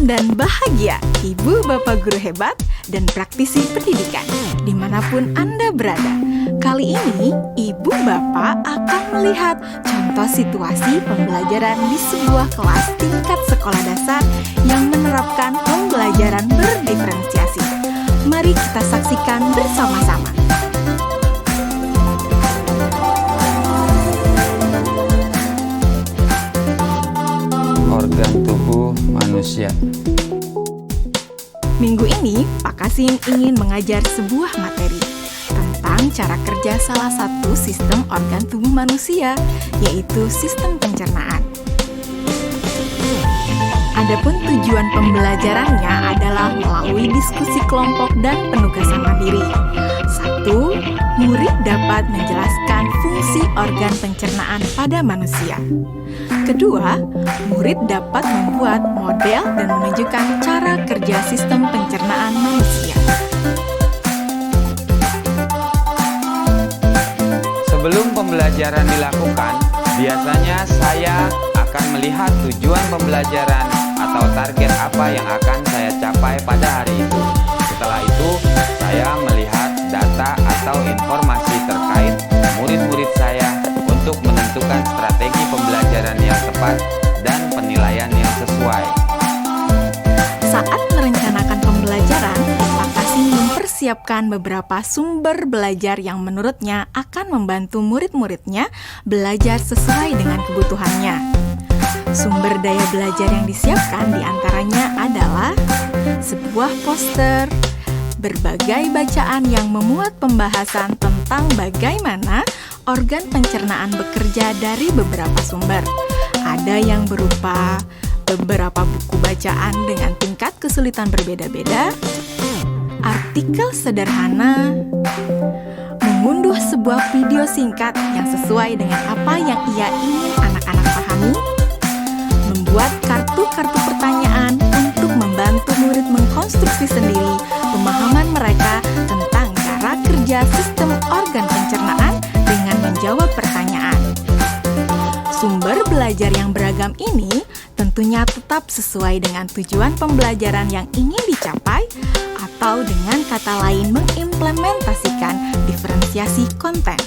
dan bahagia, Ibu Bapak guru hebat dan praktisi pendidikan, dimanapun Anda berada. Kali ini, Ibu Bapak akan melihat contoh situasi pembelajaran di sebuah kelas tingkat sekolah dasar yang menerapkan pembelajaran berdiferensiasi. Mari kita saksikan bersama-sama. Organ tubuh manusia. Minggu ini, Pak Kasim ingin mengajar sebuah materi tentang cara kerja salah satu sistem organ tubuh manusia, yaitu sistem pencernaan. Adapun tujuan pembelajarannya adalah melalui diskusi kelompok dan penugasan mandiri. 1. Murid dapat menjelaskan fungsi organ pencernaan pada manusia. Kedua, murid dapat membuat model dan menunjukkan cara kerja sistem pencernaan manusia. Sebelum pembelajaran dilakukan, biasanya saya akan melihat tujuan pembelajaran atau target apa yang akan saya capai pada hari itu. Setelah itu, saya melihat data atau informasi terkait murid-murid saya untuk menentukan strategi pembelajaran yang tepat dan penilaian yang sesuai. Saat merencanakan pembelajaran, Pak Kasim mempersiapkan beberapa sumber belajar yang menurutnya akan membantu murid-muridnya belajar sesuai dengan kebutuhannya. Sumber daya belajar yang disiapkan diantaranya adalah sebuah poster, berbagai bacaan yang memuat pembahasan tentang bagaimana organ pencernaan bekerja dari beberapa sumber. Ada yang berupa beberapa buku bacaan dengan tingkat kesulitan berbeda-beda, artikel sederhana, mengunduh sebuah video singkat yang sesuai dengan apa yang ia ingin anak-anak pahami, membuat kartu-kartu pertanyaan untuk membantu murid mengkonstruksi sendiri pemahaman mereka tentang cara kerja sistem organ pencernaan dengan menjawab pertanyaan. Sumber belajar yang beragam ini tentunya tetap sesuai dengan tujuan pembelajaran yang ingin dicapai, atau dengan kata lain mengimplementasikan diferensiasi konten.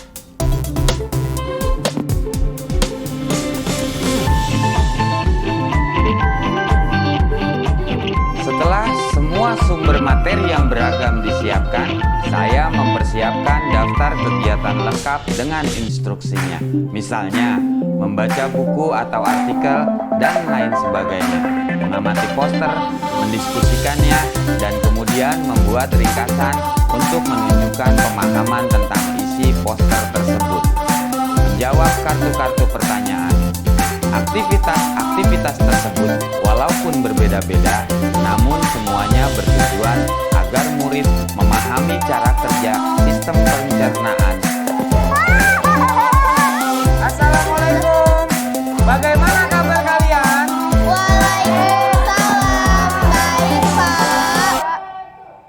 Setelah semua sumber materi yang beragam disiapkan, saya mempersiapkan daftar kegiatan lengkap dengan instruksinya. Misalnya, membaca buku atau artikel, dan lain sebagainya, mengamati poster, mendiskusikannya, dan kemudian membuat ringkasan untuk menunjukkan pemahaman tentang isi poster tersebut. Menjawab kartu-kartu pertanyaan. Aktivitas-aktivitas tersebut walaupun berbeda-beda, namun semuanya bertujuan agar murid memahami cara kerja sistem pencernaan. Assalamualaikum. Bagaimana kabar kalian? Waalaikumsalam. Baik, Pak.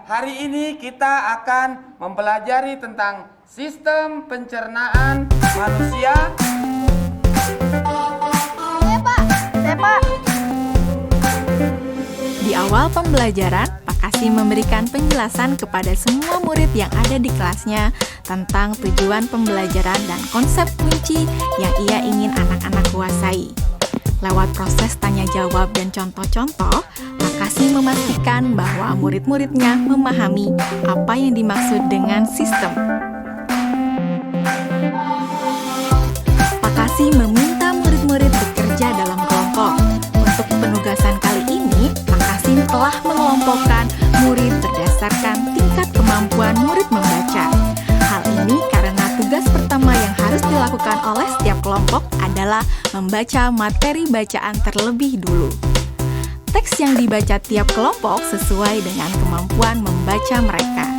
Hari ini kita akan mempelajari tentang sistem pencernaan manusia. Pak. Di awal pembelajaran, Pak Kasim memberikan penjelasan kepada semua murid yang ada di kelasnya tentang tujuan pembelajaran dan konsep kunci yang ia ingin anak-anak kuasai. Lewat proses tanya jawab dan contoh-contoh, Pak Kasim memastikan bahwa murid-muridnya memahami apa yang dimaksud dengan sistem. Pak Kasim meminta murid-murid bekerja dalam kelompok. Untuk penugasan kali ini, Pak Kasim telah mengelompokkan murid berdasarkan tingkat kemampuan murid membaca. Hal ini karena tugas pertama yang harus dilakukan oleh setiap kelompok adalah membaca materi bacaan terlebih dulu. Teks yang dibaca tiap kelompok sesuai dengan kemampuan membaca mereka.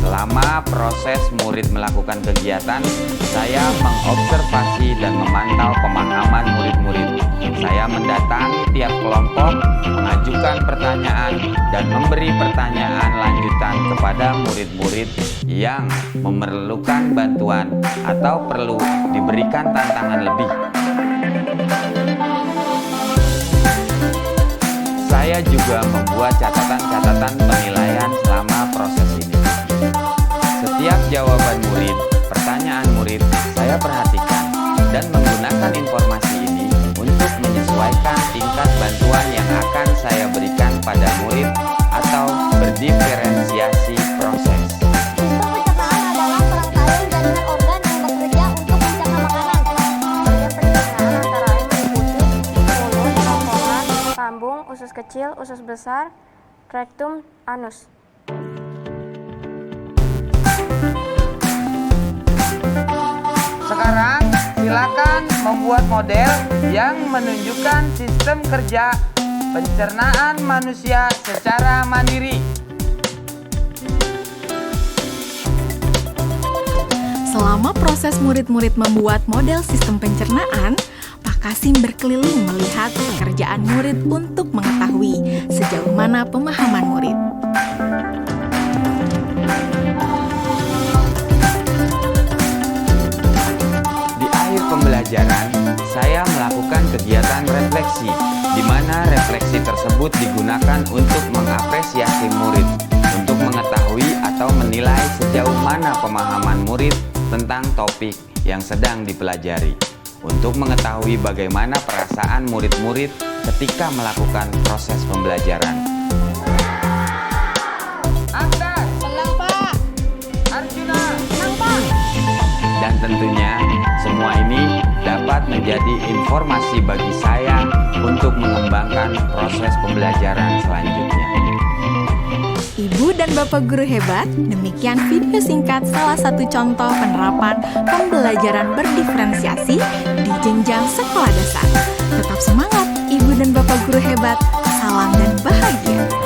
Selama proses murid melakukan kegiatan, saya mengobservasi dan memantau pemahaman murid-murid. Saya mendatangi tiap kelompok, mengajukan pertanyaan, dan memberi pertanyaan lanjutan kepada murid-murid yang memerlukan bantuan atau perlu diberikan tantangan lebih. Saya juga membuat catatan-catatan penilaian selama proses ini. Setiap jawaban murid, pertanyaan murid, saya perhatikan dan menggunakan informasi ini untuk menyesuaikan tingkat bantuan yang akan saya berikan pada murid atau berdiferensiasi proses. Sistem pencernaan adalah serangkaian jaringan organ yang bekerja untuk mencerna makanan. Bagian pencernaan antara lain meliputi mulut, kerongkongan, lambung, usus kecil, usus besar, rektum, anus. Sekarang silakan membuat model yang menunjukkan sistem kerja pencernaan manusia secara mandiri. Selama proses murid-murid membuat model sistem pencernaan, Pak Kasim berkeliling melihat pekerjaan murid untuk mengetahui sejauh mana pemahaman murid. Di akhir pembelajaran, saya melakukan kegiatan refleksi, di mana refleksi tersebut digunakan untuk mengapresiasi murid, untuk mengetahui atau menilai sejauh mana pemahaman murid tentang topik yang sedang dipelajari, untuk mengetahui bagaimana perasaan murid-murid ketika melakukan proses pembelajaran. Angkat! Tenang, Pak. Arjuna! Tenang, Pak. Dan tentunya semua ini dapat menjadi informasi bagi saya untuk mengembangkan proses pembelajaran selanjutnya. Ibu dan Bapak guru hebat, demikian video singkat salah satu contoh penerapan pembelajaran berdiferensiasi di jenjang sekolah dasar. Tetap semangat, Ibu dan Bapak guru hebat. Salam dan bahagia.